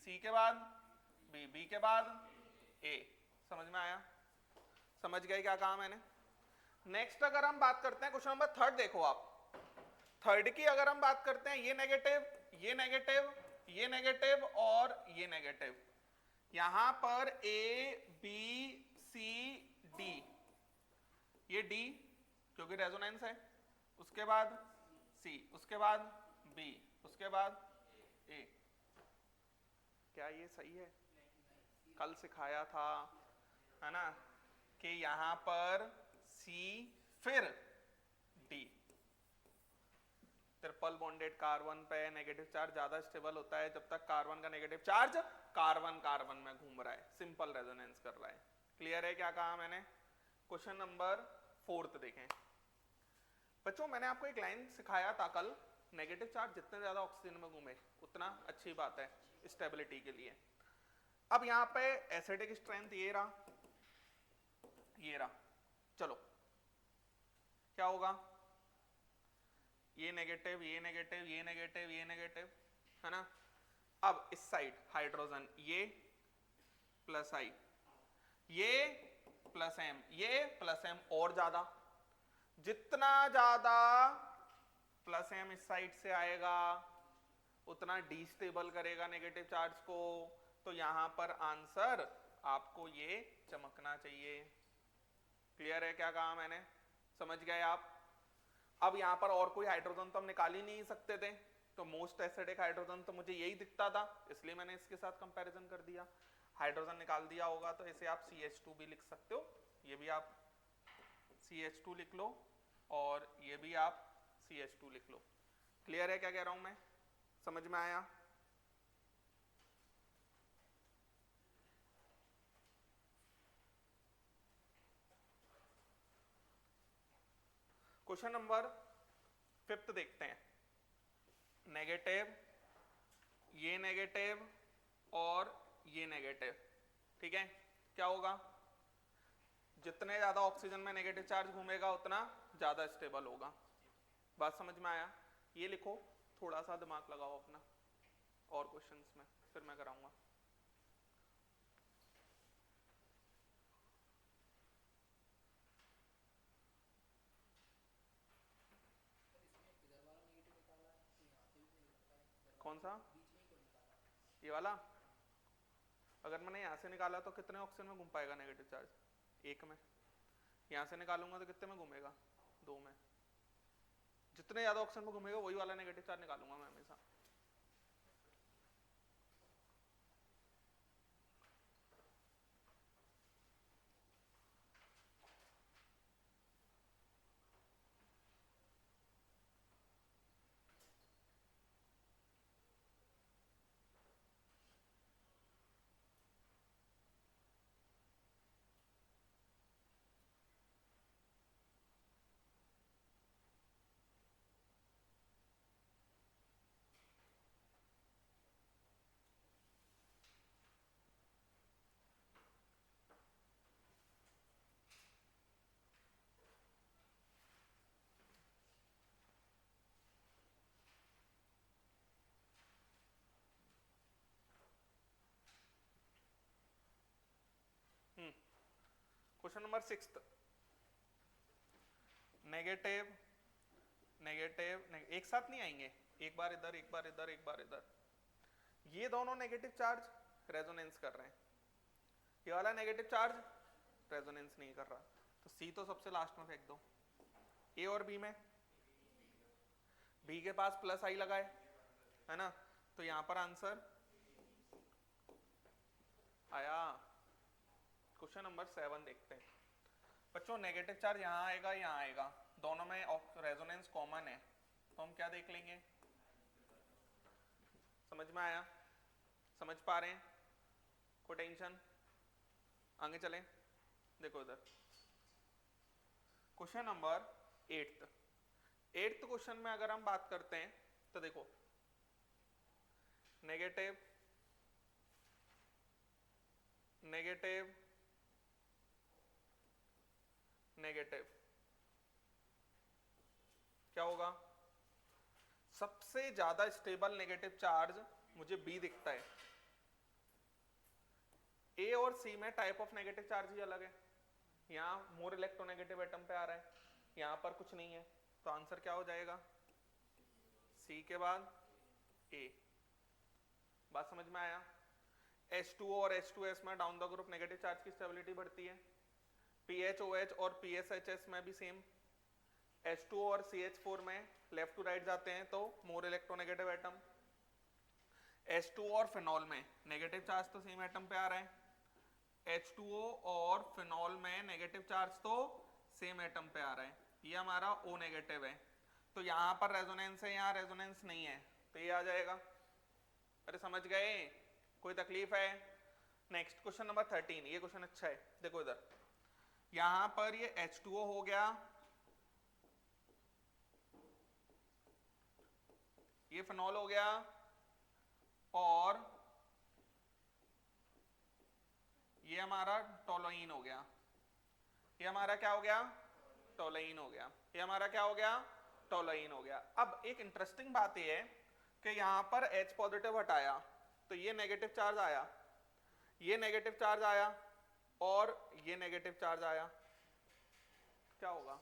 सी के बाद B, B के बाद ए। समझ में आया? समझ गए क्या कहा मैंने? नेक्स्ट अगर हम बात करते हैं क्वेश्चन नंबर थर्ड, देखो आप थर्ड की अगर हम बात करते हैं, ये नेगेटिव, ये नेगेटिव, ये नेगेटिव और ये नेगेटिव, यहां पर ए बी सी डी, ये डी क्योंकि रेजोनेंस है, उसके बाद सी, उसके बाद बी, उसके बाद ए। क्या ये सही है? कल सिखाया था है ना कि यहां पर सी फिर डी। ट्रिपल बॉन्डेड कार्बन पे नेगेटिव चार्ज ज्यादा स्टेबल होता है जब तक कार्बन का नेगेटिव चार्ज कार्बन कार्बन में घूम रहा है, सिंपल रेजोनेंस कर रहा है। क्लियर है क्या कहा मैंने? क्वेश्चन नंबर फोर्थ देखें बच्चों, मैंने आपको एक लाइन सिखाया था कल, नेगेटिव चार्ज जितने ज्यादा ऑक्सीजन में घूमे उतना अच्छी बात है स्टेबिलिटी के लिए। अब यहां पे एसिडिक स्ट्रेंथ ये रहा, ये रहा, चलो क्या होगा? ये नेगेटिव, ये नेगेटिव, ये नेगेटिव, ये नेगेटिव, है ना। अब इस साइड हाइड्रोजन ये प्लस आई, ये प्लस एम, ये प्लस एम और ज्यादा, जितना ज्यादा प्लस एम इस साइड से आएगा उतना डिस्टेबल करेगा नेगेटिव चार्ज को। तो यहां पर आंसर आपको ये चमकना चाहिए। क्लियर है क्या कहा मैंने? समझ गए आप? अब यहां पर और कोई हाइड्रोजन तो हम निकाल ही नहीं सकते थे, तो मोस्ट एसिडिक हाइड्रोजन तो मुझे यही दिखता था, इसलिए मैंने इसके साथ कंपैरिजन कर दिया। हाइड्रोजन निकाल दिया होगा तो इसे आप CH2 भी लिख सकते हो, ये भी आप CH2 लिख लो और ये भी आप CH2 लिख लो। क्लियर है क्या कह रहा हूं मैं? समझ में आया? क्वेश्चन नंबर फिफ्थ देखते हैं। नेगेटिव, ये नेगेटिव और ये नेगेटिव, ठीक है। क्या होगा? जितने ज्यादा ऑक्सीजन में नेगेटिव चार्ज घूमेगा उतना ज्यादा स्टेबल होगा। बात समझ में आया? ये लिखो, थोड़ा सा दिमाग लगाओ अपना और क्वेश्चंस में, फिर मैं कराऊंगा। कौन सा? ये वाला? अगर मैंने यहां से निकाला तो कितने ऑक्सीजन में घूम पाएगा नेगेटिव चार्ज? एक में। यहां से निकालूंगा तो कितने में घूमेगा? दो में। जितने ज्यादा ऑक्सीजन में घूमेगा वही वाला नेगेटिव चार्ज निकालूंगा मैं हमेशा। क्वेश्चन नंबर 6, नेगेटिव नेगेटिव एक साथ नहीं आएंगे, एक बार इधर, एक बार इधर, एक बार इधर। ये दोनों नेगेटिव चार्ज रेजोनेंस कर रहे हैं, ये वाला नेगेटिव चार्ज रेजोनेंस नहीं कर रहा, तो सी तो सबसे लास्ट में फेंक दो। ए और बी में, बी के पास प्लस आई लगा है ना, तो यहां पर आंसर आया। क्वेश्चन नंबर 7 देखते हैं बच्चों। नेगेटिव चार्ज यहां आएगा, यहां आएगा, दोनों में रेजोनेंस कॉमन है, तो हम क्या देख लेंगे? समझ में आया? समझ पा रहे हैं? कोई टेंशन? आगे चलें, देखो इधर क्वेश्चन नंबर 8। क्वेश्चन में अगर हम बात करते हैं तो देखो, नेगेटिव नेगेटिव नेगेटिव, क्या होगा? सबसे ज्यादा स्टेबल नेगेटिव चार्ज मुझे बी दिखता है, और सी में टाइप ऑफ नेगेटिव चार्ज ही अलग है। यहाँ मोर इलेक्ट्रोनेगेटिव एटम पे आ रहा है, यहाँ पर कुछ नहीं है, तो आंसर क्या हो जाएगा? सी के बाद ए। बात समझ में आया? H2O और H2S में down the group negative charge की स्टेबिलिटी बढ़ती है। PHOH और PSHS में भी सेम। H2O और CH4 में लेफ्ट टू राइट जाते हैं तो मोर इलेक्ट्रोनेगेटिव एटम। H2O और फिनॉल में नेगेटिव चार्ज तो सेम एटम पे आ रहा है। H2O और फिनॉल में नेगेटिव चार्ज तो सेम एटम पे आ रहा है, ये हमारा O नेगेटिव है, तो यहाँ पर रेजोनेंस है, यहाँ रेजोनेंस नहीं है, तो ये आ जाएगा। अरे समझ गए? कोई तकलीफ है? नेक्स्ट क्वेश्चन नंबर 13, ये क्वेश्चन अच्छा है, देखो इधर, यहाँ पर ये H2O हो गया, ये फिनॉल हो गया, और ये हमारा टोलुइन हो गया। ये हमारा क्या हो गया? टोलुइन हो गया। ये हमारा क्या हो गया? टोलुइन हो गया। अब एक इंटरेस्टिंग बात ये है कि यहाँ पर H पॉजिटिव हटाया तो ये नेगेटिव चार्ज आया, ये नेगेटिव चार्ज आया, और ये नेगेटिव चार्ज आया, क्या होगा?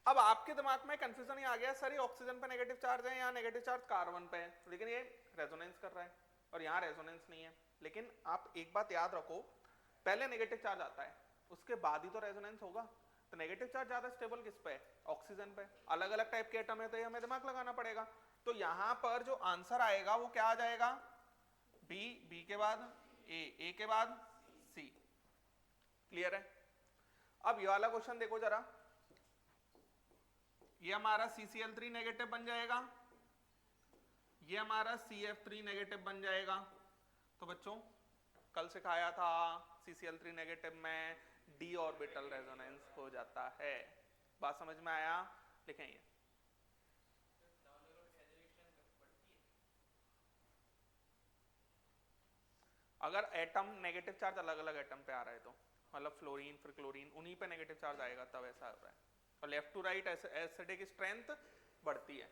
अब आपके दिमाग में कंफ्यूजन ही आ गया, सर ये ऑक्सीजन पे नेगेटिव चार्ज है, यहाँ नेगेटिव चार्ज कार्बन पे है, लेकिन ये रेजोनेंस कर रहा है और यहाँ रेजोनेंस नहीं है। लेकिन आप एक बात याद रखो, पहले नेगेटिव चार्ज आता है, उसके बाद ही तो रेजोनेंस होगा। तो नेगेटिव चार्ज ज्यादा स्टेबल किस पे है? ऑक्सीजन पे। अलग अलग टाइप के एटम है तो ये हमें दिमाग लगाना पड़ेगा। तो यहाँ पर जो आंसर आएगा वो क्या आ जाएगा? बी, बी के बाद ए, ए के बाद सी। क्लियर है? अब ये वाला क्वेश्चन देखो जरा, ये हमारा CCl3 नेगेटिव बन जाएगा, ये हमारा CF3 नेगेटिव बन जाएगा। तो बच्चों कल सिखाया था CCl3 नेगेटिव में d ऑर्बिटल रेजोनेंस हो जाता है। बात समझ में आया? लिखें ये। अगर एटम नेगेटिव चार्ज अलग अलग एटम पे आ रहा है तो, मतलब फ्लोरीन फिर क्लोरीन, उन्हीं पे नेगेटिव चार्ज आएगा, तब ऐसा हो रहा है। और left to right acidic strength बढ़ती है।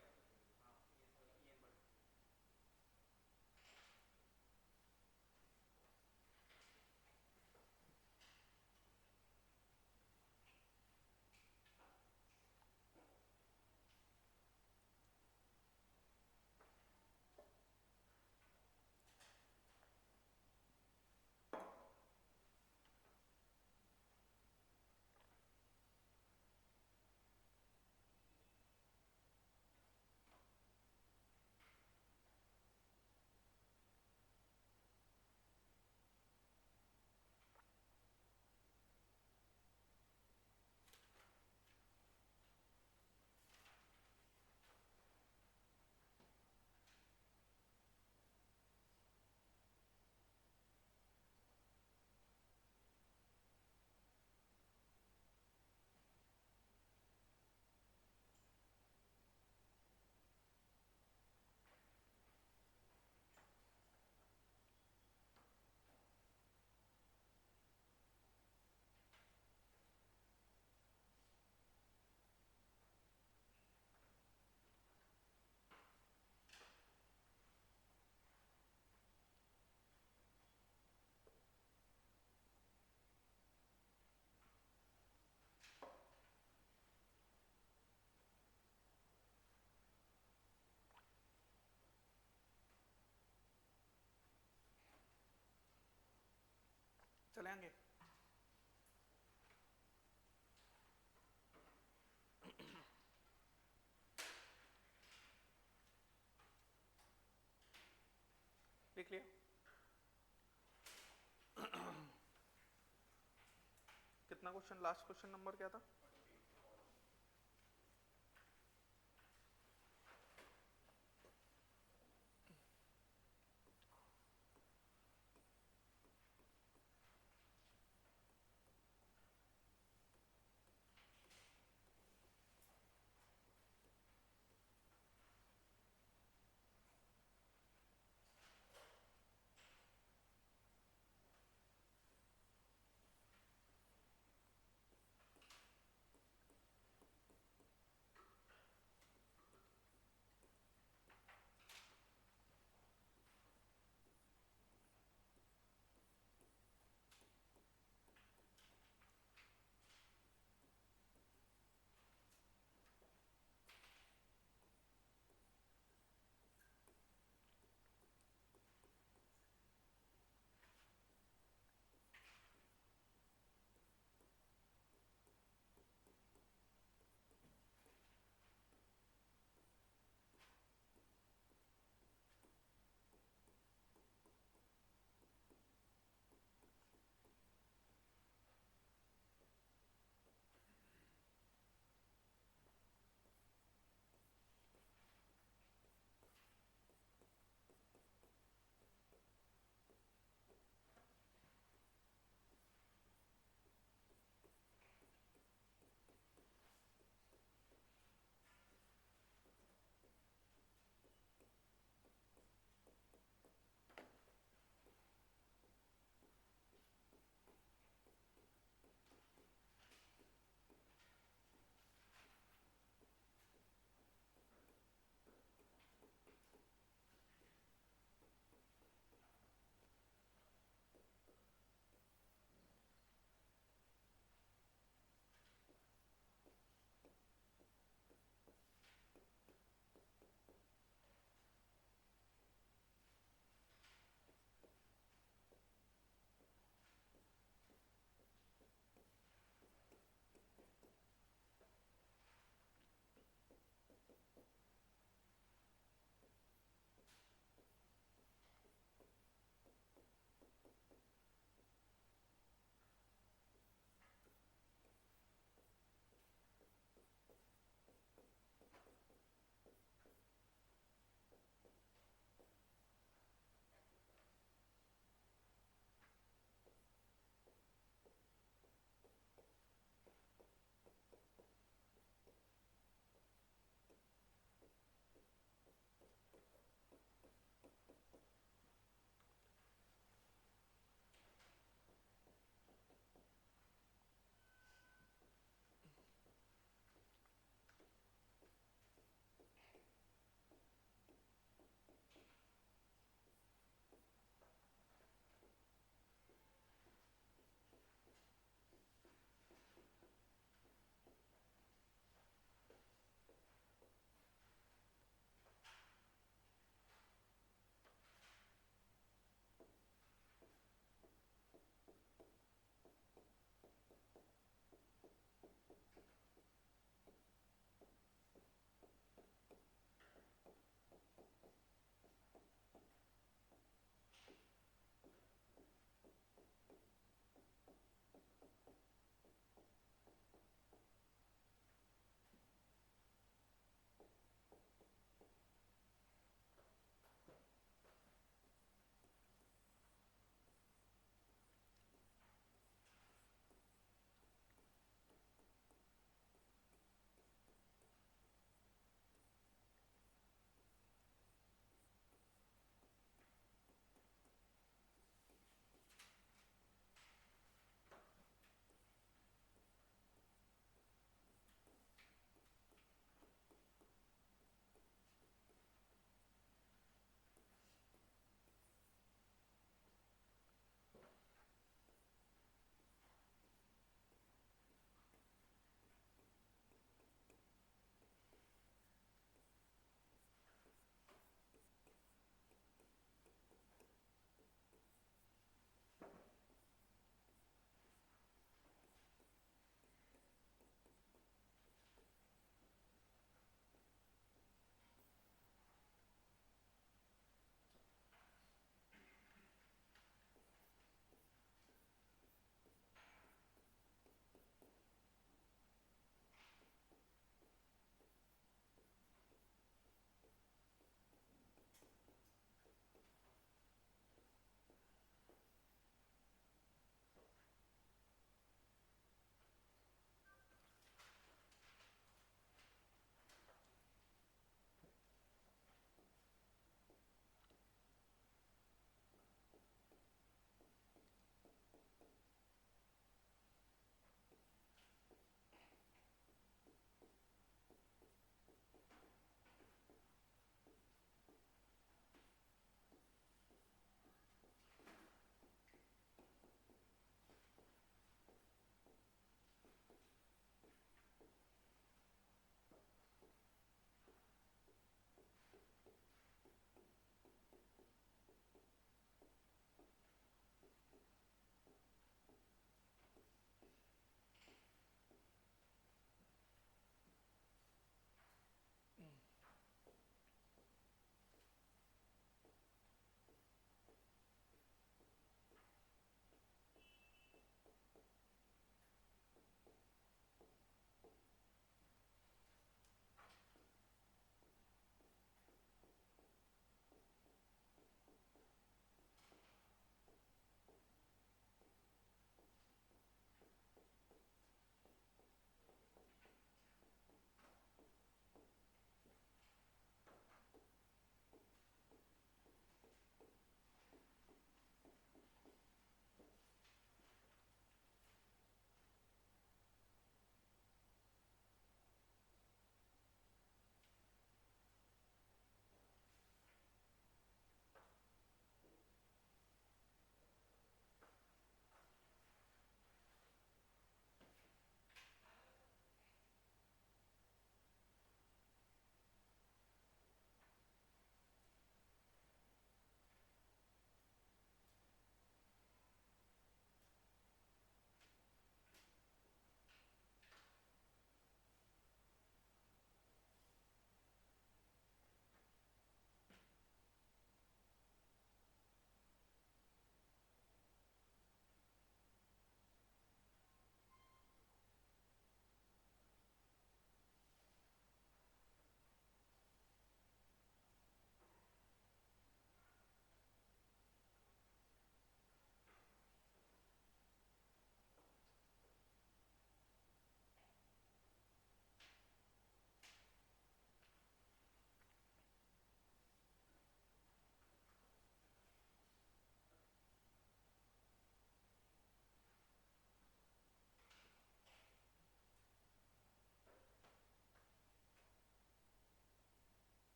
चलेंगे? लिख लिया? कितना क्वेश्चन? लास्ट क्वेश्चन नंबर क्या था?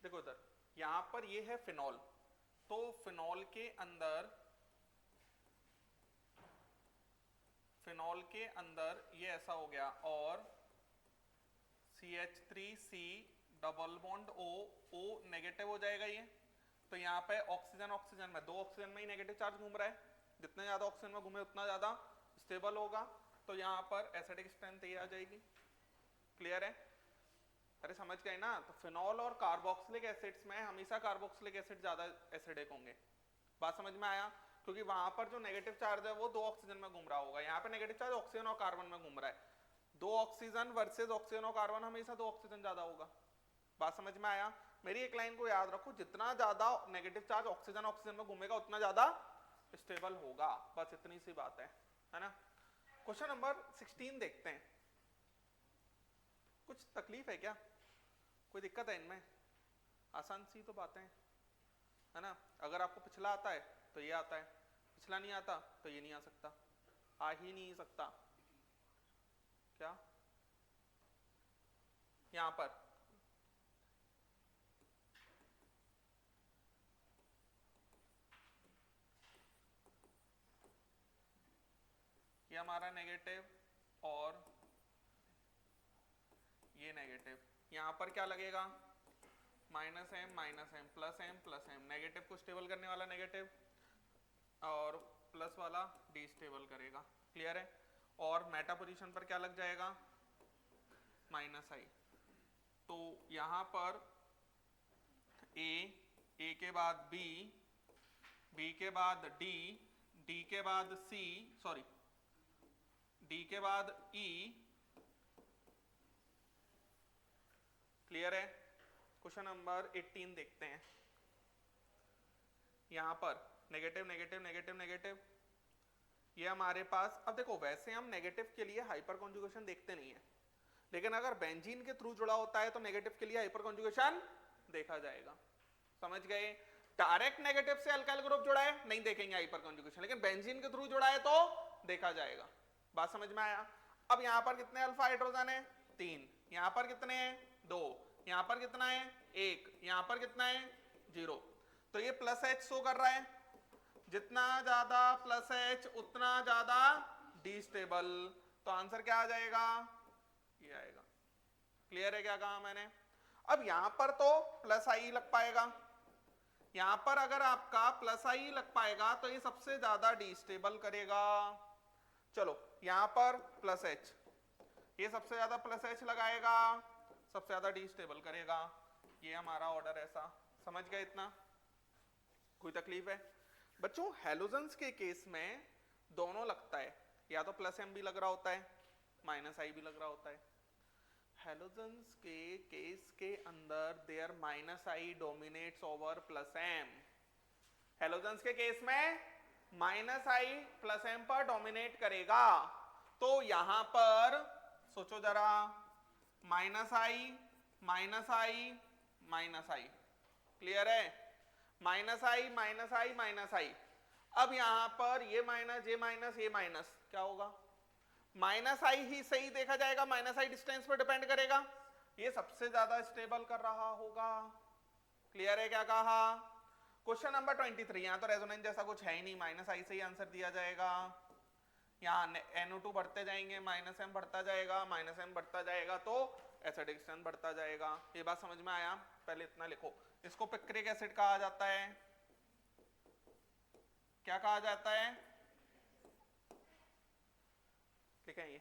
देखो इधर, यहाँ पर ये है फिनॉल, तो फिनॉल के अंदर ये ऐसा हो गया, और CH3C double bond O, O negative हो जाएगा ये। तो यहाँ पे ऑक्सीजन ऑक्सीजन में, दो ऑक्सीजन में ही नेगेटिव चार्ज घूम रहा है, जितने ज्यादा ऑक्सीजन में घूमे उतना ज्यादा स्टेबल होगा, तो यहाँ पर एसिडिक स्ट्रेंथ ये आ जाएगी। क्लियर है? अरे समझ गए ना? तो फिनॉल और कार्बोक्सिलिक एसिड्स में हमेशा कार्बोक्सिलिक एसिड ज्यादा एसिडिक होंगे। बात समझ में आया? क्योंकि वहां पर जो नेगेटिव चार्ज है वो दो ऑक्सीजन में घूम रहा होगा, यहाँ पे नेगेटिव चार्ज ऑक्सीजन और कार्बन में घूम रहा है, दो ऑक्सीजन वर्सेस ऑक्सीजन और कार्बन, हमेशा दो ऑक्सीजन ज्यादा होगा। बात समझ में आया? मेरी एक लाइन को याद रखो, जितना ज्यादा नेगेटिव चार्ज ऑक्सीजन ऑक्सीजन में घूमेगा उतना ज्यादा स्टेबल होगा, बस इतनी सी बात है ना? क्वेश्चन नंबर 16 देखते हैं। कुछ तकलीफ है क्या? कोई दिक्कत है इनमें? आसान सी तो बातें हैं, है ना? अगर आपको पिछला आता है तो ये आता है, पिछला नहीं आता तो ये नहीं आ सकता, आ ही नहीं सकता। क्या यहां पर ये हमारा नेगेटिव और ये नेगेटिव, यहां पर क्या लगेगा? Minus M plus M plus M, negative को स्टेबल करने वाला नेगेटिव और प्लस वाला डिस्टेबल करेगा। क्लियर है? और मेटा पोजीशन पर क्या लग जाएगा? माइनस आई। तो यहां पर ए के बाद बी के बाद डी के बाद सी, सॉरी डी के बाद ई। क्लियर है? क्वेश्चन नंबर 18 देखते हैं। यहां पर नेगेटिव नेगेटिव नेगेटिव नेगेटिव, ये हमारे पास, अब देखो वैसे हम नेगेटिव के लिए हाइपर कॉन्जुगेशन देखते नहीं है, लेकिन अगर बेंजीन के थ्रू जुड़ा होता है तो नेगेटिव के लिए हाइपर कॉन्जुगेशन देखा जाएगा। समझ गए? डायरेक्ट नेगेटिव से अल्काइल ग्रुप जुड़ा है नहीं देखेंगे हाइपर कॉन्जुगेशन, लेकिन बेंजीन के थ्रू जुड़ा है तो देखा जाएगा। बात समझ में आया? अब यहां पर कितने अल्फा हाइड्रोजन है? 3। यहां पर कितने हैं? 2। यहां पर कितना है? 1। यहां पर कितना है? 0। तो ये प्लस H शो कर रहा है, जितना ज्यादा प्लस H उतना ज्यादा डिस्टेबल। तो आंसर क्या आ जाएगा? ये आएगा। क्लियर है क्या कहा मैंने? अब यहां पर तो प्लस आई लग पाएगा, यहां पर अगर आपका प्लस आई लग पाएगा तो ये सबसे ज्यादा डिस्टेबल करेगा। चलो यहां पर प्लस H, ये सबसे ज्यादा प्लस H लगाएगा, सबसे ज्यादा डिस्टेबल करेगा। ये हमारा ऑर्डर ऐसा। समझ गए इतना? कोई तकलीफ है? बच्चों हेलोजन्स के केस में दोनों लगता है, या तो प्लस एम भी लग रहा होता है, माइनस आई भी लग रहा होता है। हेलोजन्स के केस के अंदर there minus I dominates over plus M. Halogens के केस में माइनस आई प्लस एम पर डोमिनेट करेगा। तो यहां पर सोचो जरा, minus I minus I minus I. Clear है? Minus I minus I minus I. अब यहां पर ये माइनस क्या होगा? माइनस आई ही सही देखा जाएगा, माइनस आई डिस्टेंस पर डिपेंड करेगा, ये सबसे ज्यादा स्टेबल कर रहा होगा। क्लियर है क्या कहा? क्वेश्चन नंबर 23, यहां तो रेजोनेंस जैसा कुछ है ही नहीं, माइनस आई से ही आंसर दिया जाएगा। यहाँ NO2 बढ़ते जाएंगे, माइनस एम बढ़ता जाएगा, माइनस एम बढ़ता जाएगा तो एसिडिक स्ट्रेंथ बढ़ता जाएगा। ये बात समझ में आया? पहले इतना लिखो, इसको पिक्रिक एसिड कहा जाता है। क्या कहा जाता है? ठीक है ये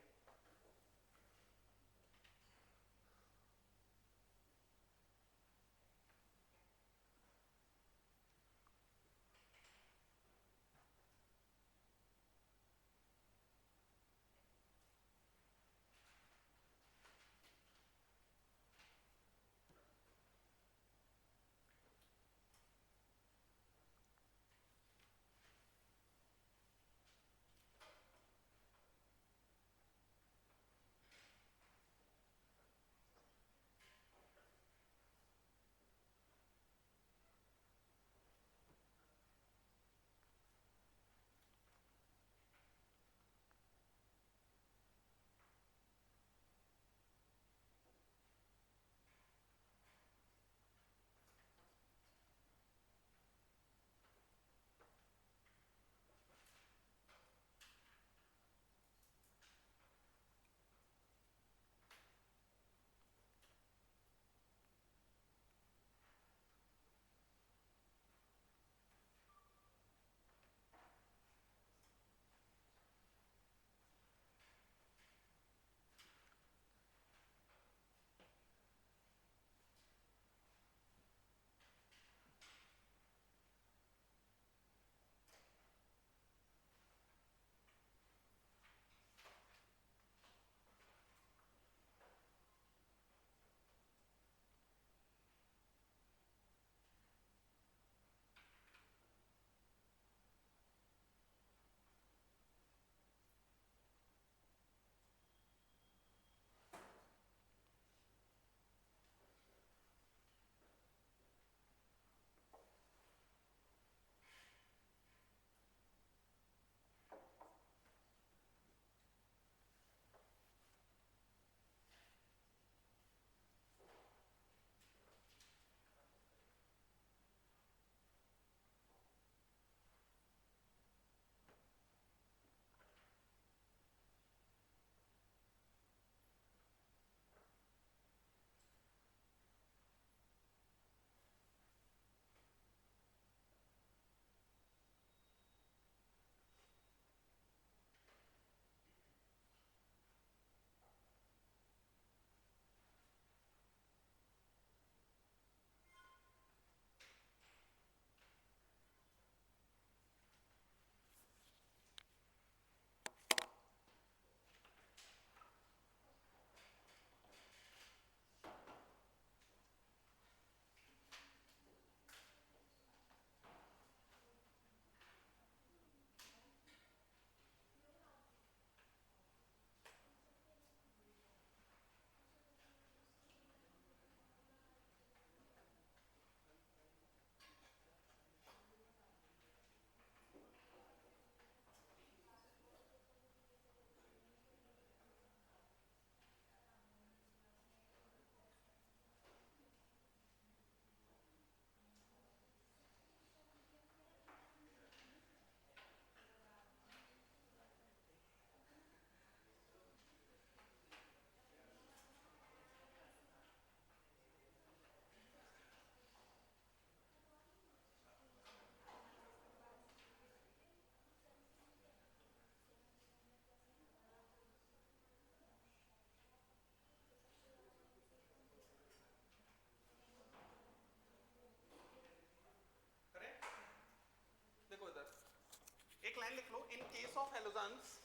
लाइन लिख लो, in case of halogens,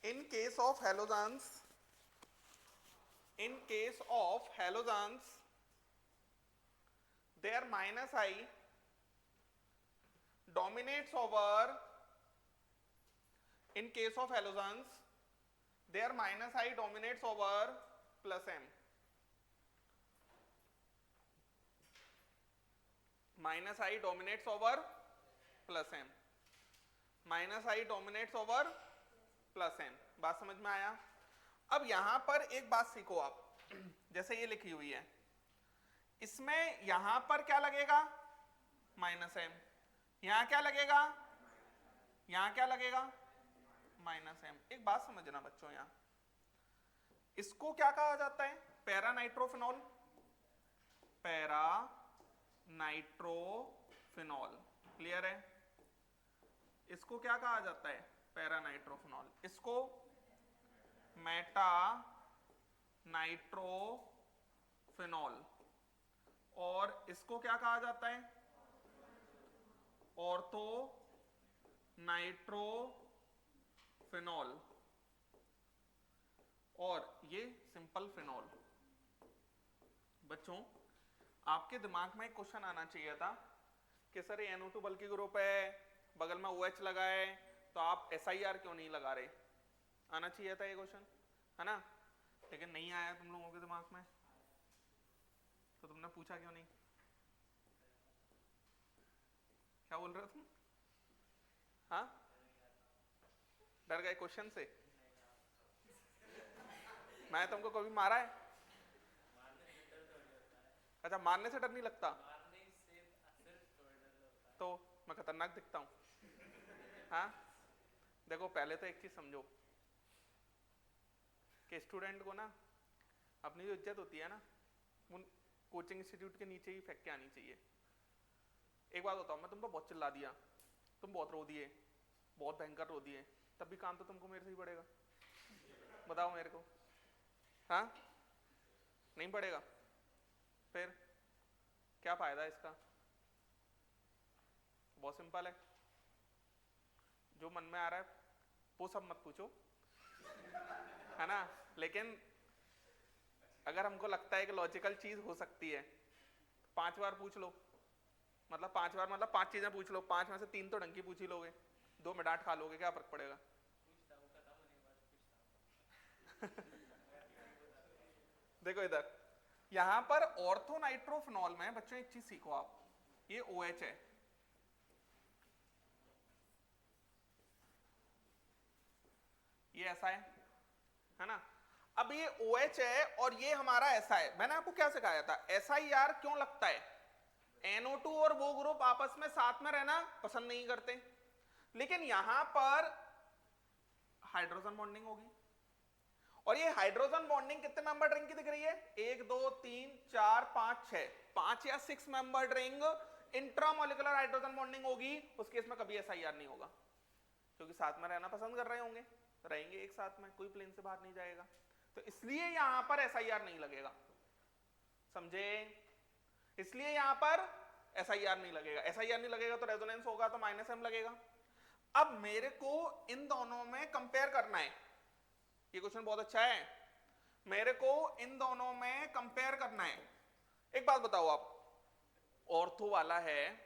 in case of halogens, in case of halogens, their minus I dominates over, in case of halogens, their minus I dominates over plus M. Minus I dominates over plus M. Minus I dominates over plus N. बात समझ में आया? अब यहां पर एक बात सीखो आप, जैसे ये लिखी हुई है, इसमें यहां पर क्या लगेगा? Minus M. यहां क्या लगेगा? यहां क्या लगेगा? Minus M. एक बात समझना बच्चों, यहां इसको क्या कहा जाता है? Para nitrophenol. Para nitrophenol, clear है? इसको क्या कहा जाता है? Para nitrophenol. इसको मेटा नाइट्रोफिनॉल। और इसको क्या कहा जाता है? Ortho nitrophenol. और ये सिंपल फिनॉल। बच्चों आपके दिमाग में एक क्वेश्चन आना चाहिए था कि सर ये NO2 बल्कि ग्रुप है, बगल में OH लगा है, तो आप SIR क्यों नहीं लगा रहे? आना चाहिए था ये क्वेश्चन, है ना? लेकिन नहीं आया तुम लोगों के दिमाग में, तो तुमने पूछा क्यों नहीं? क्या बोल रहे हो तुम? हाँ, डर गए क्वेश्चन से? मैं तुमको कभी मारा है? अच्छा, मारने से डर नहीं लगता? तो मैं खतरनाक दिखता हूं? हाँ, देखो पहले तो एक चीज समझो कि स्टूडेंट को ना अपनी जो इज्जत होती है ना, उन कोचिंग इंस्टीट्यूट के नीचे ही फेंक के आनी चाहिए। एक बात बताओ, मैं तुम पर बहुत चिल्ला दिया, तुम बहुत रो दिए, बहुत भयंकर रो दिए, तब भी काम तो तुमको मेरे से ही पड़ेगा। बताओ मेरे को, हाँ? नहीं पड़ेगा? फिर क्या फायदा इसका? बहुत सिंपल है, जो मन में आ रहा है वो सब मत पूछो, है ना? लेकिन अगर हमको लगता है कि लॉजिकल चीज हो सकती है, 5 बार पूछ लो। मतलब 5 बार मतलब 5 चीजें पूछ लो, 5 में से 3 तो ढंग की पूछ ही लोगे, 2 में डांट खा लोगे, क्या फर्क पड़ेगा? देखो इधर, यहां पर ऑर्थो नाइट्रोफिनॉल में बच्चों एक चीज सीखो आप, ये OH है, ये ऐसा है ना? अब ये OH है और ये हमारा ऐसा है। मैंने आपको क्या सिखाया था? SIR क्यों लगता है? NO2 और वो ग्रुप आपस में साथ में रहना पसंद नहीं करते, लेकिन यहां पर हाइड्रोजन बॉन्डिंग होगी। और ये हाइड्रोजन बॉन्डिंग कितने मेंबर रिंग की दिख रही है? 1 2 3 4 5 6, 5 या 6 member ring intramolecular hydrogen bonding होगी। उस केस में कभी SIR नहीं होगा, क्योंकि साथ में रहना पसंद कर रहे होंगे, रहेंगे एक साथ में, कोई प्लेन से बाहर नहीं जाएगा, तो इसलिए यहां पर SIR नहीं लगेगा। समझे? इसलिए यहां पर SIR नहीं लगेगा। SIR नहीं लगेगा तो रेजोनेंस होगा तो -M लगेगा। अब मेरे को इन दोनों में कंपेयर करना है, ये क्वेश्चन बहुत अच्छा है। मेरे को इन दोनों में कंपेयर करना है। एक बात बताओ आप, ऑर्थो वाला है,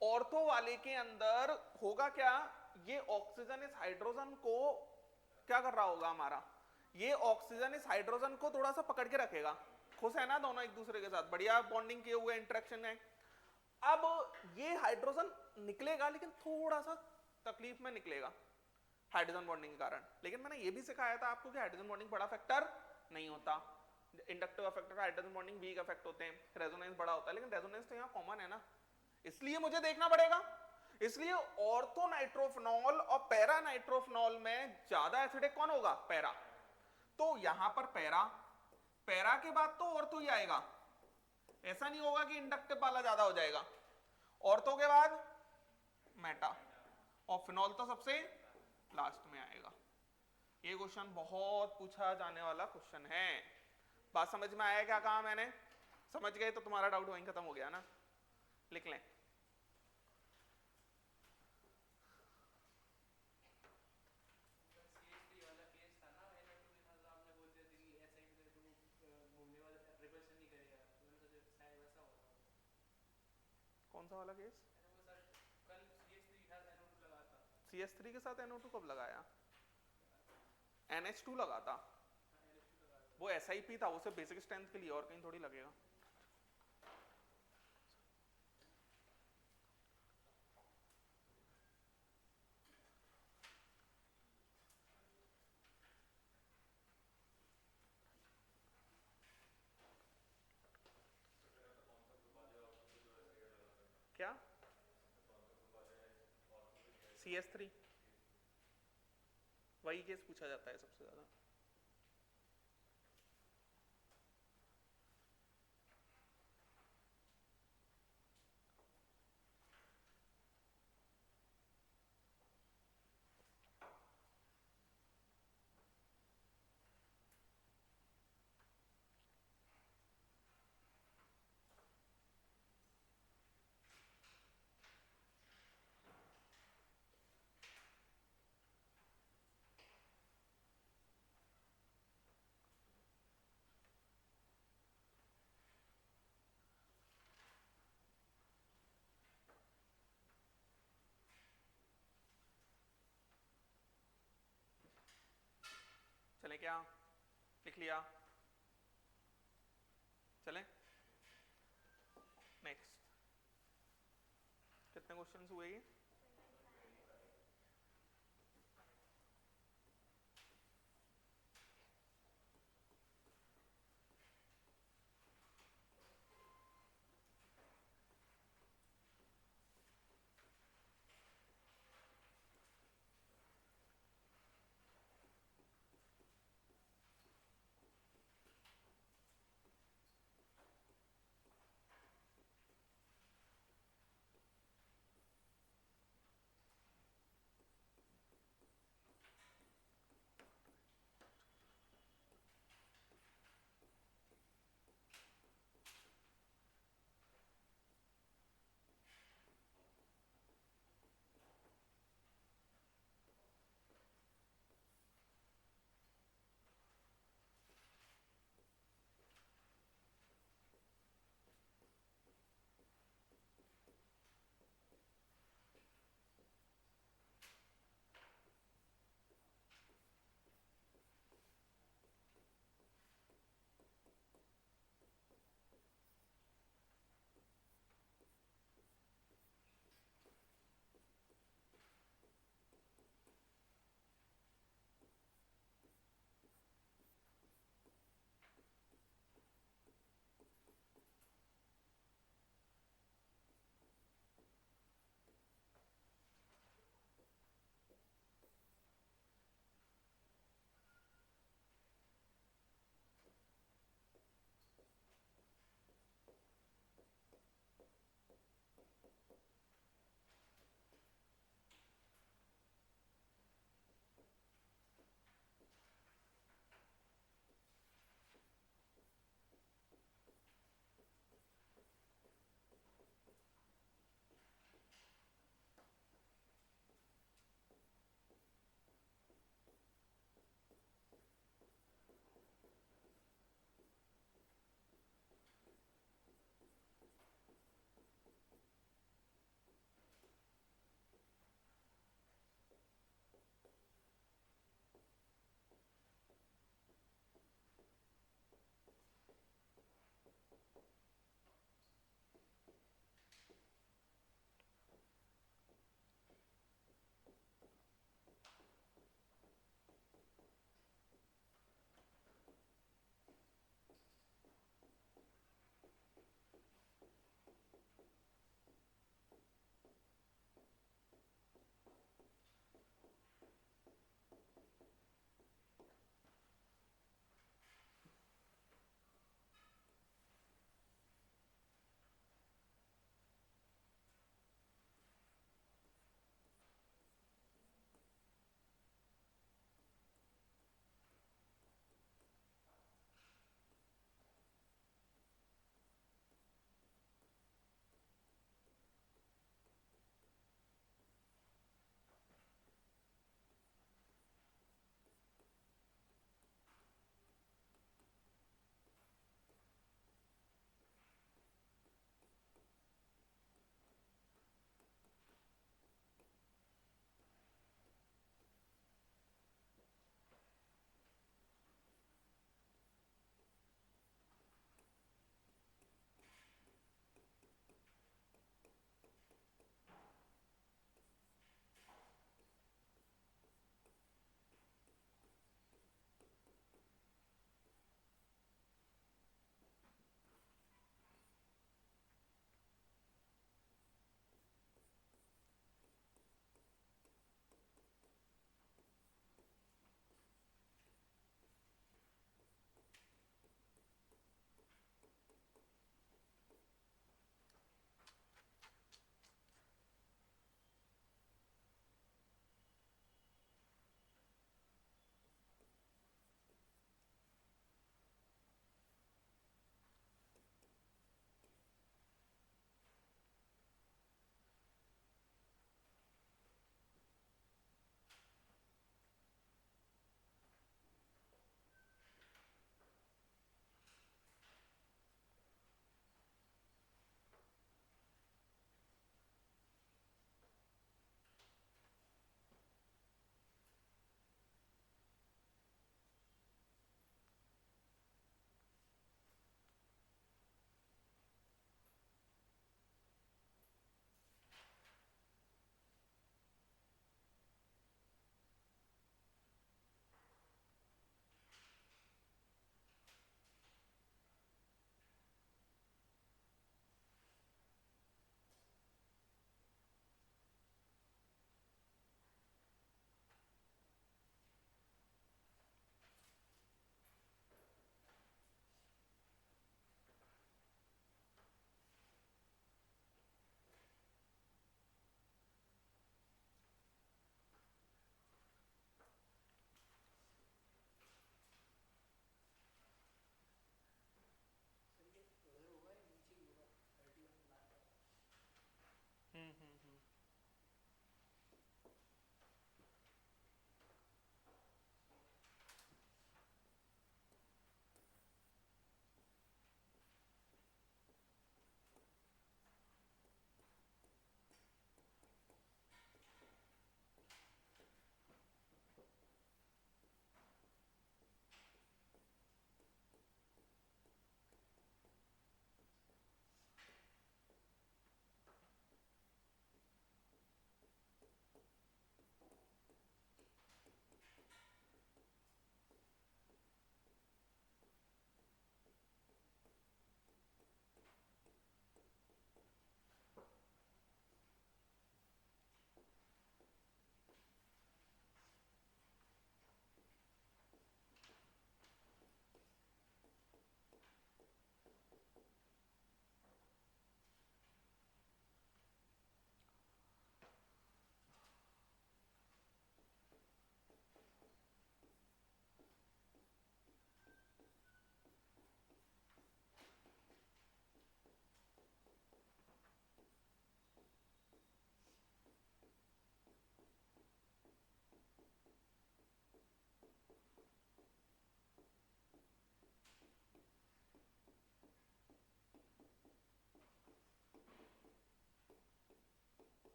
ऑर्थो वाले के अंदर होगा क्या? ये ऑक्सीजन इस हाइड्रोजन को क्या कर रहा होगा हमारा? ये ऑक्सीजन इस हाइड्रोजन को थोड़ा सा पकड़ के रखेगा। खुश है ना दोनों एक दूसरे के साथ, बढ़िया बॉन्डिंग किए हुए इंटरेक्शन है। अब ये हाइड्रोजन निकलेगा, लेकिन थोड़ा सा तकलीफ में निकलेगा हाइड्रोजन बॉन्डिंग के कारण। लेकिन मैंने ये भी सिखाया था आपको कि हाइड्रोजन बॉन्डिंग बड़ा फैक्टर नहीं होता। Inductive factor, hydrogen bonding weak effect होते हैं, रेजोनेंस बड़ा होता है, लेकिन रेजोनेंस तो यहाँ कॉमन है ना, इसलिए मुझे देखना पड़ेगा। इसलिए ऑर्थो नाइट्रोफिनॉल और पैरा नाइट्रोफिनॉल में ज्यादा एसिडिक कौन होगा? पैरा। तो यहां पर पैरा, पैरा के बाद तो ऑर्थो ही आएगा, ऐसा नहीं होगा कि इंडक्टिव वाला ज्यादा हो जाएगा। ऑर्थो के बाद मेटा, और फिनॉल तो सबसे लास्ट में आएगा। ये क्वेश्चन बहुत पूछा जाने वाला क्वेश्चन है। बात समझ में आया क्या कहा मैंने? समझ गए तो तुम्हारा डाउट वहीं खत्म हो गया ना। लिख लें, कौन सा वाला केस? CH3 के साथ NO2 कब लगाया? NH2 लगा था। वो SiP था, उसे बेसिक स्ट्रेंथ के लिए, और कहीं थोड़ी लगेगा। क्या? CH3, वही केस पूछा जाता है सबसे ज्यादा। चले क्या? लिख लिया? चले नेक्स्ट। कितने क्वेश्चंस हुए ये?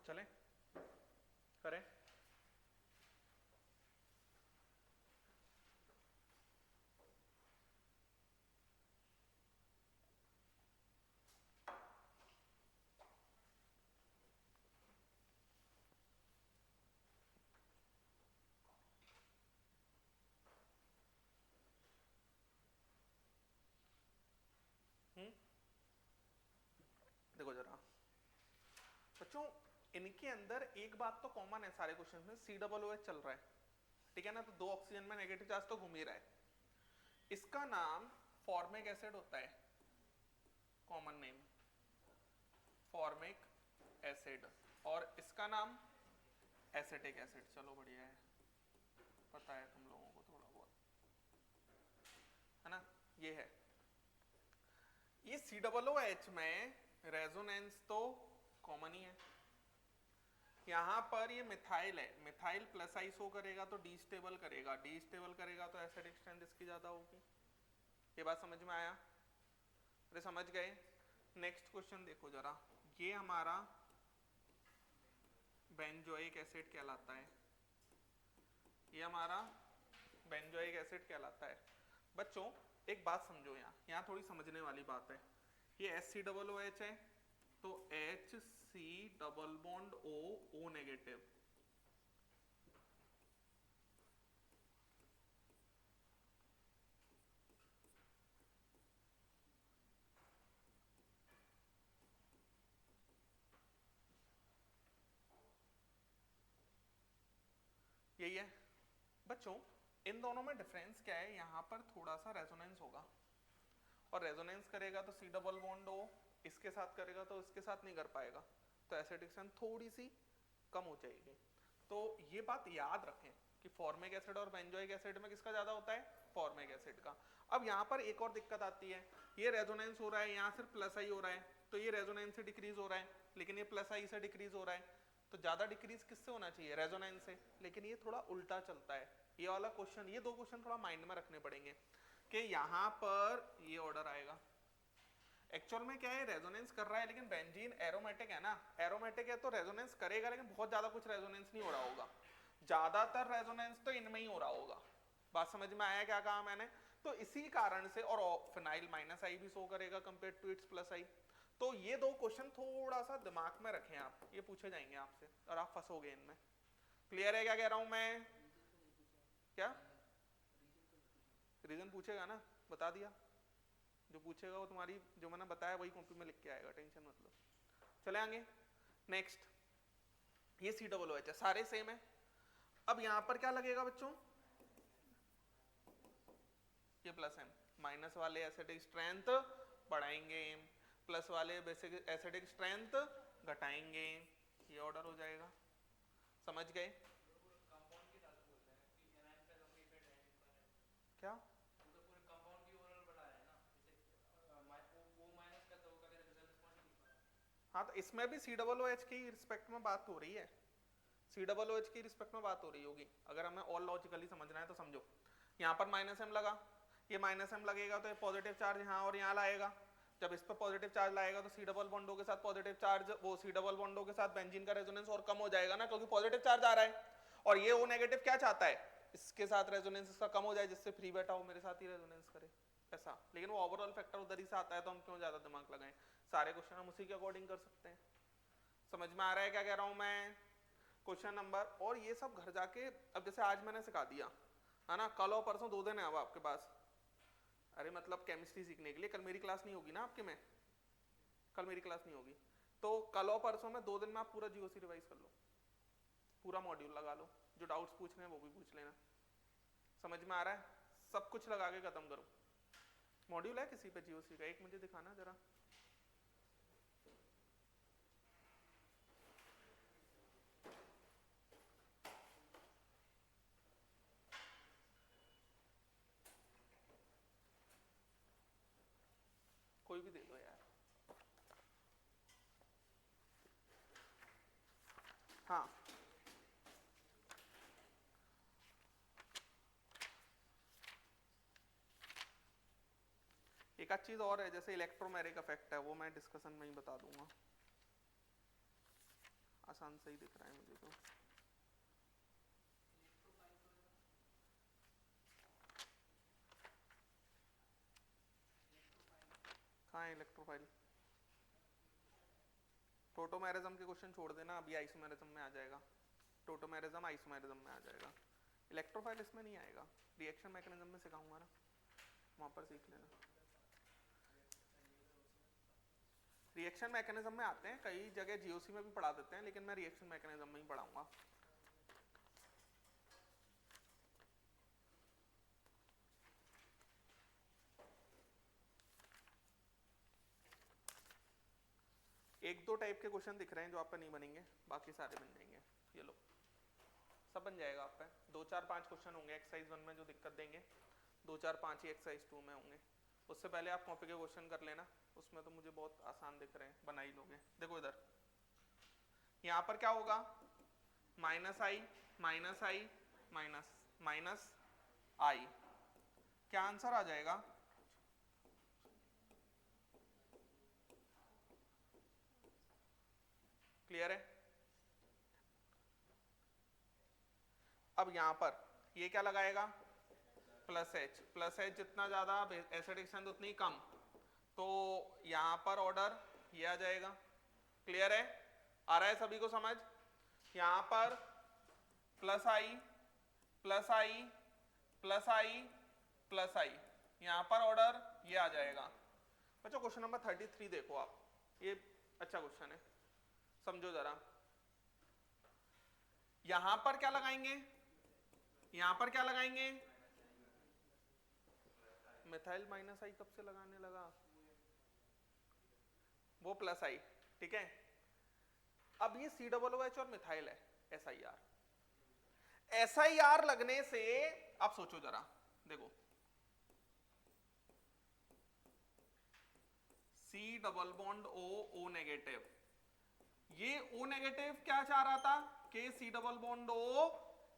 चलें करें? देखो जरा बच्चों, इनके अंदर एक बात तो कॉमन है सारे क्वेश्चन में, COOH चल रहा है, ठीक है ना, तो 2 ऑक्सीजन में नेगेटिव चार्ज तो घूम ही रहा है। इसका नाम फॉर्मिक एसिड होता है, कॉमन नेम फॉर्मिक एसिड, और इसका नाम एसिटिक एसिड। चलो बढ़िया है, पता है तुम लोगों को थोड़ा बहुत, है ना। ये है, ये COOH में रेजोनेंस तो कॉमन ही है। यहाँ पर ये मिथाइल है, मिथाइल प्लस आई शो करेगा तो डी स्टेबल करेगा, डी स्टेबल करेगा तो एसिडिक स्ट्रेंथ इसकी ज्यादा होगी। ये बात समझ में आया? अरे समझ गए? नेक्स्ट क्वेश्चन देखो जरा, ये हमारा बेंजोइक एसिड कहलाता है, ये हमारा बेंजोइक एसिड कहलाता है। बच्चों एक बात समझो, यहाँ थोड़ी समझने वाली बात है। ये HCOOH है तो HC double bond O negative, यही है। बच्चों इन दोनों में डिफरेंस क्या है, यहाँ पर थोड़ा सा रेजोनेंस होगा, और रेजोनेंस करेगा तो C डबल बॉन्ड O इसके साथ करेगा तो इसके साथ नहीं कर पाएगा, तो एसिडिक स्ट्रेंथ थोड़ी सी कम हो जाएगी। तो ये बात याद रखें कि फॉर्मिक एसिड और बेंजोइक एसिड में किसका ज्यादा होता है? फॉर्मिक एसिड का। अब यहाँ पर एक और दिक्कत आती है, ये रेजोनेंस हो रहा है, यहाँ सिर्फ प्लस आई हो रहा है, तो ये रेजोनेंस से डिक्रीज हो रहा है, लेकिन ये प्लस आई से डिक्रीज हो रहा है, तो ज्यादा डिक्रीज किससे होना चाहिए? रेजोनेंस से, लेकिन ये थोड़ा उल्टा चलता है। ये वाला क्वेश्चन, ये 2 क्वेश्चन थोड़ा माइंड में रखने पड़ेंगे कि यहाँ पर ये ऑर्डर आएगा। एक्चुअल में क्या है, रेजोनेंस कर रहा है, लेकिन बेंजीन एरोमेटिक है ना, एरोमेटिक है तो रेजोनेंस करेगा, लेकिन बहुत ज्यादा कुछ रेजोनेंस नहीं हो रहा होगा, ज्यादातर रेजोनेंस तो इनमें ही हो रहा होगा। बात समझ में आया क्या कहा मैंने? तो इसी कारण से, और फिनाइल माइनस आई भी शो करेगा कंपेयर टू इट्स प्लस आई। तो ये 2 क्वेश्चन थोड़ा सा दिमाग में रखें आप, ये पूछे जाएंगे आपसे और आप फंसोगे इनमें। क्लियर है क्या कह रहा हूं मैं? क्या रीजन पूछेगा ना, बता दिया, जो पूछेगा वो तुम्हारी, जो मैंने बताया वही कॉपी में लिख के आएगा, टेंशन मत लो। चले आगे नेक्स्ट, ये COOH है, सारे सेम है। अब यहां पर क्या लगेगा बच्चों? ये प्लस M, माइनस वाले एसिडिक स्ट्रेंथ बढ़ाएंगे, प्लस वाले बेसिक एसिडिक स्ट्रेंथ घटाएंगे, ये ऑर्डर हो जाएगा। समझ गए? क्या? हाँ तो इसमें भी COOH की रिस्पेक्ट में बात हो रही है, COOH की रिस्पेक्ट में बात हो रही होगी, अगर हमें और लॉजिकली समझना है तो समझो। यहाँ पर माइनस M लगा, ये माइनस M लगेगा तो ये पॉजिटिव चार्ज यहाँ और यहाँ लाएगा, जब इस पर पॉजिटिव चार्ज लाएगा तो C डबल बॉन्ड O के साथ पॉजिटिव चार्ज, वो C डबल बॉन्ड O के साथ बेंजीन का रेजोनेंस और कम हो जाएगा ना, क्योंकि पॉजिटिव चार्ज आ रहा है, और ये O नेगेटिव क्या चाहता है? इसके साथ रेजोनेंस इसका कम हो जाए, जिससे फ्री बैठा हो मेरे साथ ही रेजोनेंस करे, ऐसा। लेकिन वो ओवरऑल फैक्टर उधर ही से आता है, तो हम क्यों ज्यादा दिमाग लगाएं, सारे क्वेश्चन हम उसी के अकॉर्डिंग कर सकते हैं। समझ में आ रहा है क्या कह रहा हूं मैं? क्वेश्चन नंबर, और ये सब घर जाके, अब जैसे आज मैंने सिखा दिया है ना, कल और परसों 2 दिन है अब आपके पास, अरे मतलब केमिस्ट्री सीखने के लिए। कल मेरी क्लास नहीं होगी ना आपके में, कल मेरी क्लास नहीं होगी, तो कल और परसों में 2 दिन में आप पूरा GOC रिवाइज कर लो, पूरा मॉड्यूल लगा लो, जो डाउट्स पूछने हैं वो भी पूछ लेना। समझ में आ रहा है? सब कुछ लगा के खत्म करो। मॉड्यूल है किसी पे GOC का? एक मुझे दिखाना जरा। कोई भी दे दो यार। हाँ एक आध चीज और है, जैसे इलेक्ट्रोमेरिक इफेक्ट है, वो मैं डिस्कशन में ही बता दूंगा, आसान सही दिख रहा है मुझे तो। कहाँ है इलेक्ट्रोफाइल? टोटोमेरिज्म के क्वेश्चन छोड़ देना, अभी आइसोमेरिज्म में आ जाएगा। टोटोमेरिज्म आइसोमेरिज्म में आ जाएगा, इलेक्ट्रोफाइल इसमें नहीं आएगा। रिएक्शन मैकेनिज्म में सिखाऊंगा ना, वहां पर सीख लेना। रिएक्शन मैकेनिज्म में आते हैं, कई जगह जीओसी में भी पढ़ा देते हैं, लेकिन मैं रिएक्शन मैकेनिज्म में ही पढ़ाऊंगा। एक दो टाइप के क्वेश्चन दिख रहे हैं जो आप पे नहीं बनेंगे, बाकी सारे बन जाएंगे। ये लो, सब बन जाएगा आप पे। 2 4 5 क्वेश्चन होंगे एक्सरसाइज 1 में जो दिक्कत देंगे, 2 4 5 ही एक्सरसाइज 2 में होंगे। उससे पहले आप कॉपी के क्वेश्चन कर लेना, उसमें तो मुझे बहुत आसान दिख रहे हैं, बना ही लोगे। देखो इधर, यहाँ पर क्या होगा, minus I minus I minus minus आई, क्या आंसर आ जाएगा? क्लियर है? अब यहां पर ये क्या लगाएगा, प्लस एच जितना ज्यादा एसिडिक स्ट्रेंथ उतनी कम, तो यहां पर ऑर्डर ये आ जाएगा। क्लियर है? आ रहा है सभी को समझ? यहां पर प्लस आई प्लस आई प्लस आई प्लस आई, यहां पर ऑर्डर ये आ जाएगा। बच्चों क्वेश्चन नंबर 33 देखो आप, ये अच्छा क्वेश्चन है, समझो जरा। यहां पर क्या लगाएंगे, यहां पर क्या लगाएंगे, मिथाइल माइनस आई कब से लगाने लगा, वो प्लस आई, ठीक है। अब ये COOH और मिथाइल है, SIR लगने से आप सोचो जरा, देखो C double bond O negative, ये O नेगेटिव क्या चाह रहा था कि C डबल बॉन्ड O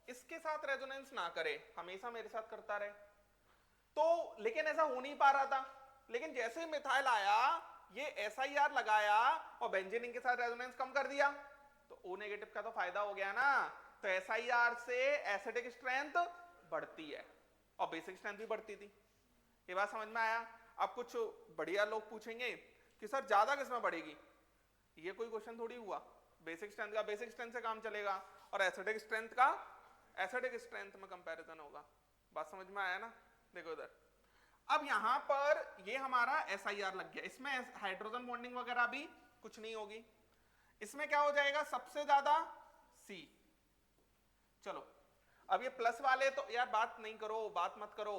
इसके साथ रेजोनेंस ना करे, हमेशा मेरे साथ करता रहे, तो लेकिन ऐसा हो नहीं पा रहा था। लेकिन जैसे ही मिथाइल आया, ये SIR लगाया और बेंजीन के साथ रेजोनेंस कम कर दिया, तो O नेगेटिव का तो फायदा हो गया ना। तो SIR से एसिडिक स्ट्रेंथ बढ़ती है और बेसिक स्ट्रेंथ भी बढ़ती थी। ये बात समझ में आया? अब कुछ बढ़िया लोग पूछेंगे कि सर ज्यादा किसमें बढ़ेगी, ये कोई क्वेश्चन थोड़ी हुआ। बेसिक स्ट्रेंथ का बेसिक स्ट्रेंथ से काम चलेगा और एसिडिक स्ट्रेंथ का एसिडिक स्ट्रेंथ में कंपैरिजन होगा। बात समझ में आया ना? देखो इधर, अब यहां पर ये हमारा SIR लग गया, इसमें हाइड्रोजन बॉन्डिंग वगैरह भी कुछ नहीं होगी। इसमें क्या हो जाएगा, सबसे ज्यादा C। चलो अब ये प्लस वाले तो यार बात नहीं करो, बात मत करो,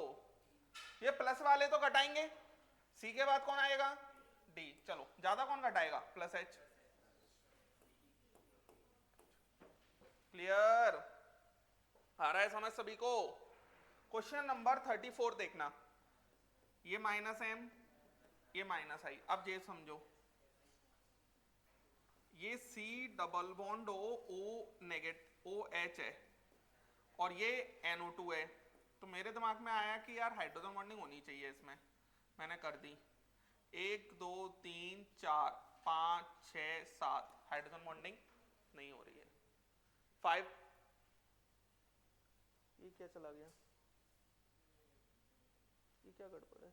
ये प्लस वाले तो घटाएंगे, C के बाद कौन आएगा, D। चलो ज्यादा कौन घटाएगा, प्लस H। क्लियर? आ रहा है समझ सभी को? क्वेश्चन नंबर 34 देखना, ये माइनस M, ये माइनस आई। अब ये समझो, ये C double bond O negative OH है और ये NO2 है, तो मेरे दिमाग में आया कि यार हाइड्रोजन बॉन्डिंग होनी चाहिए इसमें, मैंने कर दी। 1 2 3 4 5 6 7, हाइड्रोजन बॉन्डिंग नहीं हो रही है। 5, ये क्या चला गया, ये क्या गड़बड़ है,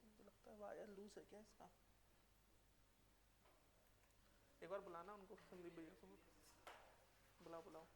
मुझे लगता है वायर लूज है क्या इसका। एक बार बुलाना उनको, संदीप भैया को बुलाओ बुलाओ।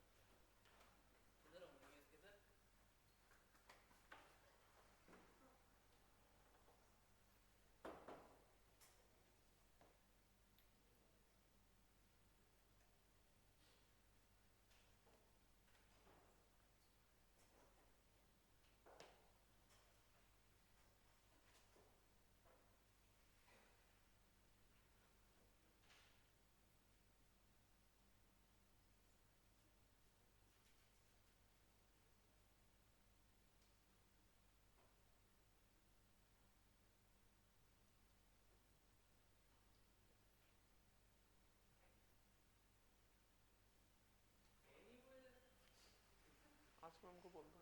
आज मैं उनको बोल दूँ।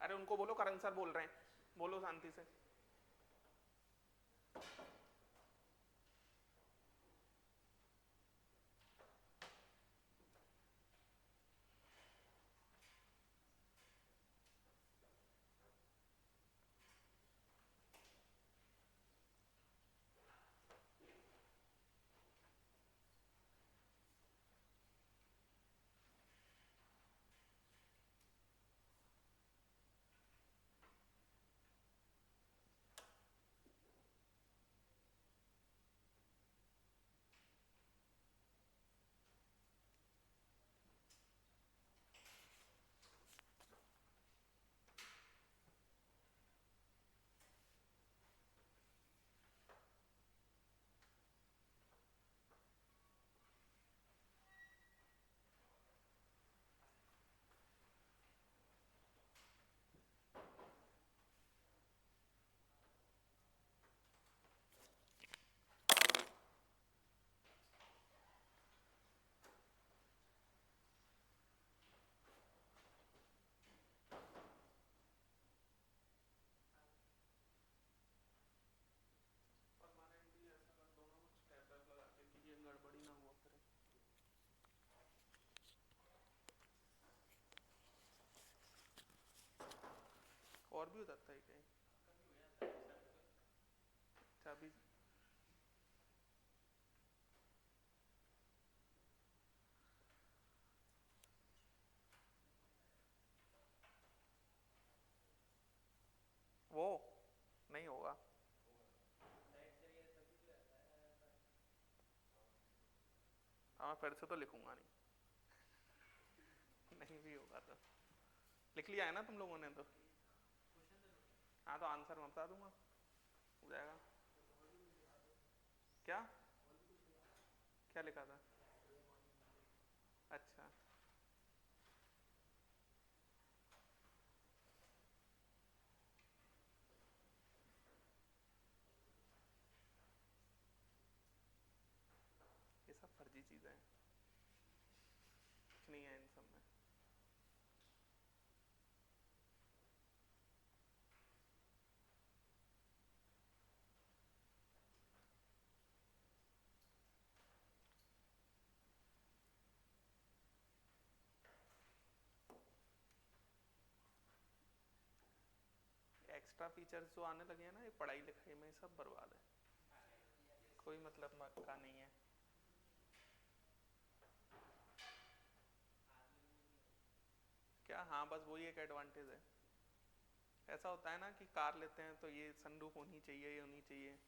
अरे उनको बोलो करण सर बोल रहे हैं, बोलो शांति से। गड़बड़ी ना हुआ फिर। और भी हो जाता है कहीं? अच्छा अभी वो नहीं होगा। हाँ फिर से तो लिखूंगा नहीं। नहीं भी होगा तो लिख लिया है ना तुम लोगों ने तो। हाँ तो आंसर मैं बता दूंगा, हो जाएगा। क्या क्या लिखा था? अच्छा ये सब फर्जी चीजें हैं, कुछ नहीं है इन सब में। एक्स्ट्रा फीचर्स जो आने लगे हैं ना, ये पढ़ाई लिखाई में सब बर्बाद है, कोई मतलब का नहीं है। क्या? हाँ बस वही एक एडवांटेज है। ऐसा होता है ना कि कार लेते हैं तो ये सनरूफ होनी चाहिए, ये होनी चाहिए,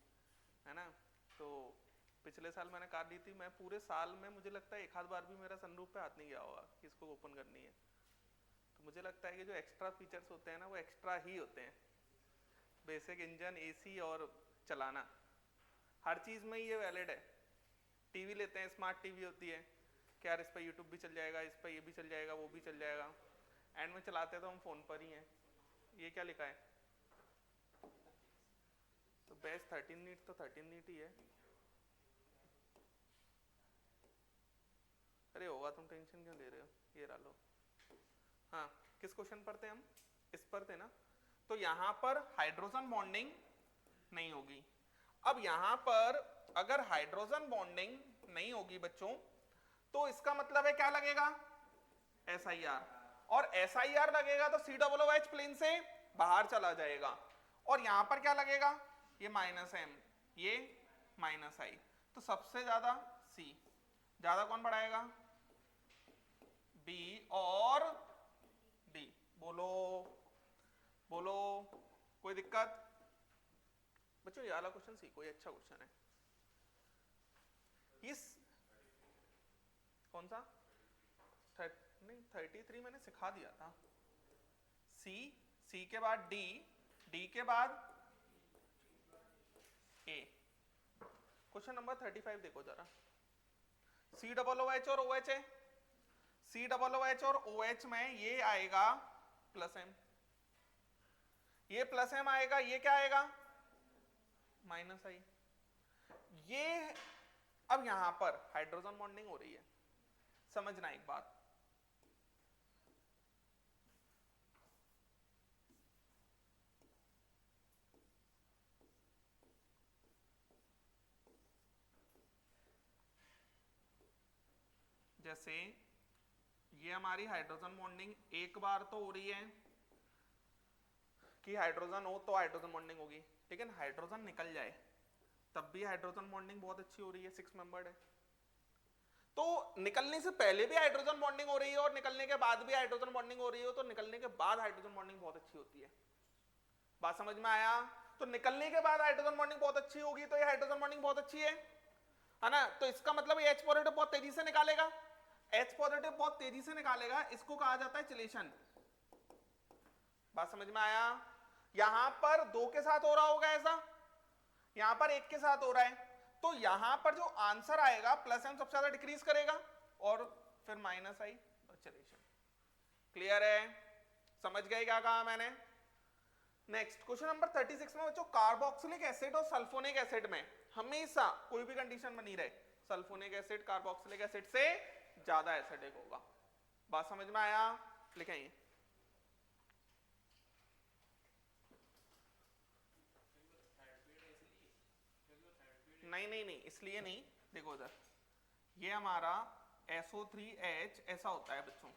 है ना। तो पिछले साल मैंने कार ली थी, मैं पूरे साल में मुझे लगता है एक आध बार भी मेरा सनरूफ पे हाथ नहीं गया होगा कि इसको ओपन करनी है। तो मुझे लगता है कि जो एक्स्ट्रा फीचर्स होते हैं ना वो एक्स्ट्रा ही होते हैं। बेसिक इंजन, एसी और चलाना, हर चीज में ये वैलिड है। टीवी लेते हैं, स्मार्ट टीवी होती है कि यार इस पर यूट्यूब भी चल जाएगा, इस पर ये भी चल जाएगा, वो भी चल जाएगा, एंड में चलाते तो हम फोन पर ही हैं। ये क्या लिखा है? तो बेस्ट 13 नीट तो 13 नीट ही है। अरे होगा, तुम टेंशन क्यों ले रहे हो? ये रहा लो। हाँ किस क्वेश्चन पर थे हम? इस पर थे ना। तो यहां पर हाइड्रोजन बॉन्डिंग नहीं होगी। अब यहां पर अगर हाइड्रोजन बॉन्डिंग नहीं होगी बच्चों, तो इसका मतलब है क्या लगेगा? SIR। और SIR लगेगा तो COOH प्लेन से बाहर चला जाएगा। और यहां पर क्या लगेगा? ये -M, ये -I। तो सबसे ज्यादा C, ज्यादा कौन बढ़ाएगा? B और D। बोलो बोलो, कोई दिक्कत? बच्चों ये वाला क्वेश्चन सीखो, ये अच्छा क्वेश्चन है। इस कौन सा? नहीं 33 मैंने सिखा दिया था। C, C के बाद D, D के बाद A। क्वेश्चन नंबर 35 देखो जरा। COOH और OH है, COOH और OH में ये आएगा +M, ये +M आएगा, ये क्या आएगा? -I। ये अब यहां पर हाइड्रोजन बॉन्डिंग हो रही है, समझना एक बात। जैसे ये हमारी हाइड्रोजन बॉन्डिंग एक बार तो हो रही है कि हाइड्रोजन हो तो हाइड्रोजन बॉन्डिंग होगी, लेकिन हाइड्रोजन निकल जाए तब भी हाइड्रोजन बॉन्डिंग बहुत अच्छी हो रही है, 6 मेंबर्ड है। तो निकलने से पहले भी हाइड्रोजन बॉन्डिंग हो रही है और निकलने के बाद भी हाइड्रोजन बॉन्डिंग हो रही है, तो निकलने के बाद हाइड्रोजन बॉन्डिंग बहुत अच्छी होती है। बात समझ में आया? तो निकलने के बाद हाइड्रोजन बॉन्डिंग बहुत अच्छी होगी, तो ये हाइड्रोजन बॉन्डिंग बहुत अच्छी है ना? तो इसका मतलब ये H पॉजिटिव बहुत तेजी से निकालेगा, H पॉजिटिव बहुत तेजी से निकालेगा, इसको कहा जाता है चिलेशन। बात समझ में आया? यहां पर 2 के साथ हो रहा होगा ऐसा, यहां पर 1 के साथ हो रहा है, तो यहां पर जो आंसर आएगा प्लस एम सबसे ज्यादा डिक्रीज करेगा और फिर माइनस आई चिलेशन। क्लियर है? समझ गए क्या कहा मैंने? नेक्स्ट क्वेश्चन नंबर 36 में बच्चों, कार्बोक्सिलिक एसिड और सल्फोनिक एसिड में हमेशा कोई भी कंडीशन बनी रहे, सल्फोनिक एसिड कार्बोक्सिलिक एसिड से ज्यादा एसिडिक होगा। बात समझ में आया? लिखेंगे नहीं, इसलिए नहीं। देखो इधर, ये हमारा SO3H ऐसा होता है बच्चों,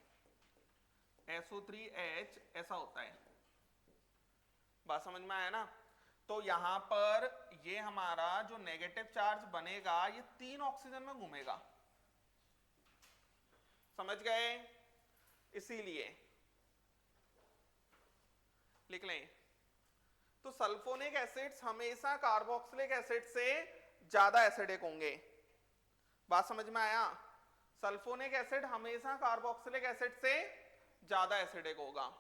SO3H ऐसा होता है। बात समझ में आया ना? तो यहां पर ये हमारा जो नेगेटिव चार्ज बनेगा ये 3 ऑक्सीजन में घूमेगा, समझ गए? इसीलिए लिख लें, तो सल्फोनिक एसिड्स हमेशा कार्बोक्सिलिक एसिड से ज्यादा एसिडिक होंगे। बात समझ में आया? सल्फोनिक एसिड हमेशा कार्बोक्सिलिक एसिड से ज्यादा एसिडिक होगा।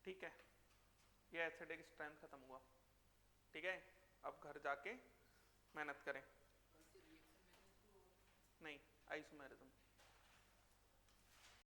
ठीक है, ये एसिडिक स्ट्रेंथ खत्म हुआ। ठीक है, अब घर जाके मेहनत करें। नहीं, आइसोमेरिज्म